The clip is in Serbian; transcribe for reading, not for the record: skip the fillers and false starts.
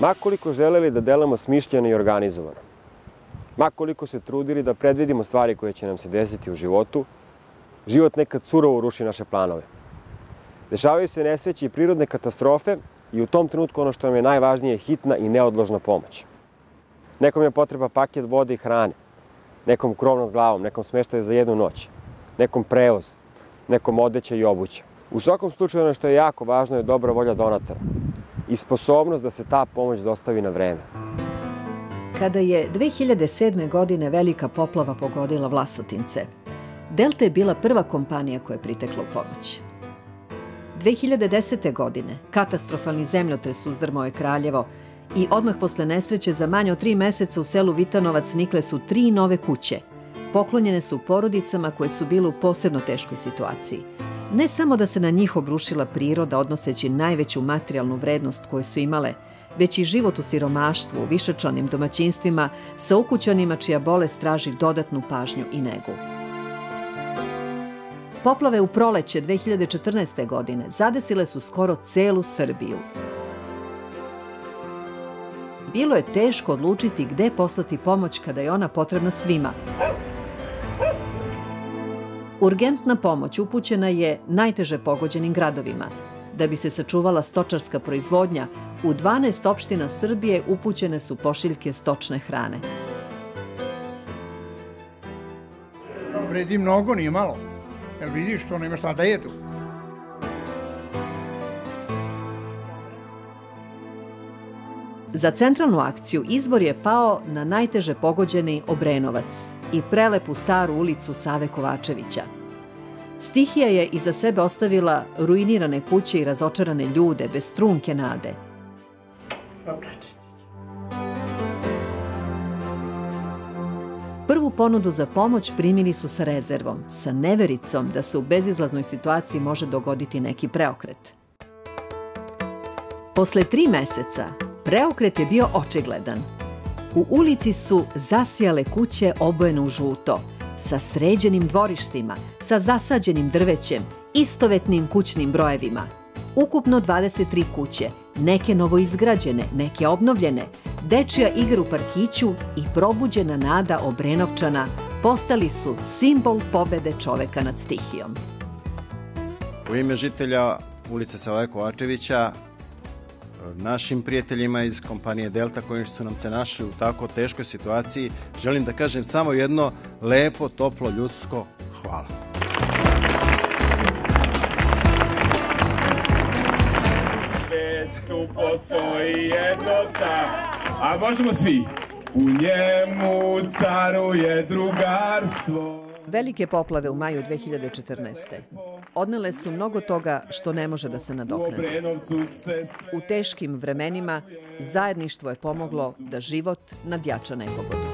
Ma koliko želeli da delamo smišljeno i organizovano, ma koliko se trudili da predvidimo stvari koje će nam se desiti u životu, život nekad surovo ruši naše planove. Dešavaju se nesreće i prirodne katastrofe i u tom trenutku ono što nam je najvažnije je hitna i neodložna pomoć. Nekom je potreba paket vode i hrane, nekom krov nad glavom, nekom smeštaj za jednu noć, nekom prevoz, nekom odeća i obuća. U svakom slučaju ono što je jako važno je dobra volja donatora i sposobnost da se ta pomoć dostavi na vreme. Kada je 2007. godine velika poplava pogodila Vlasotince, Delta je bila prva kompanija koja je pritekla u pomoć. 2010. godine katastrofalni zemljotres uzdrmao je Kraljevo i odmah posle nesreće za manje od 3 meseca u selu Vitanovac nikle su 3 nove kuće. Poklonjene su porodicama koje su bile u posebno teškoj situaciji. Ne samo da se na njih obrušila priroda odnoseći najveću materijalnu vrednost koju su imale, već i život u siromaštvu, u višečlanim domaćinstvima sa ukućanima čija bolest traži dodatnu pažnju i negu. Poplave u proleće 2014. godine zadesile su skoro celu Srbiju. Bilo je teško odlučiti gde poslati pomoć kada je ona potrebna svima. Urgentna pomoć upućena je najteže pogođenim gradovima. Da bi se sačuvala stočarska proizvodnja, u 12 opština Srbije upućene su pošiljke stočne hrane. Vredi mnogo, nije malo. Jel vidiš, to nema šta da jedu. Za centralnu akciju izbor je pao na najteže pogođeni Obrenovac i prelepu staru ulicu Save Kovačevića. Stihija je iza sebe ostavila ruinirane kuće i razočarane ljude bez trunke nade. Prvu ponudu za pomoć primili su sa rezervom, sa nevericom da se u bezizlaznoj situaciji može dogoditi neki preokret. Posle 3 meseca preokret je bio očigledan. U ulici su zasijale kuće obojene u žuto, sa sređenim dvorištima, sa zasađenim drvećem, istovetnim kućnim brojevima. Ukupno 23 kuće, neke novoizgrađene, neke obnovljene, dečija igra u parkiću i probuđena nada Obrenovčana postali su simbol pobede čoveka nad stihijom. U ime žitelja ulice Save Kovačevića, našim prijateljima iz kompanije Delta koji su nam se našli u tako teškoj situaciji, želim da kažem samo jedno lepo, toplo, ljudsko hvala. Tu postoji jedno car, a možemo svi. U njemu caruje drugarstvo. Velike poplave u maju 2014. odnele su mnogo toga što ne može da se nadoknadi. U teškim vremenima zajedništvo je pomoglo da život nadjača nepogodu.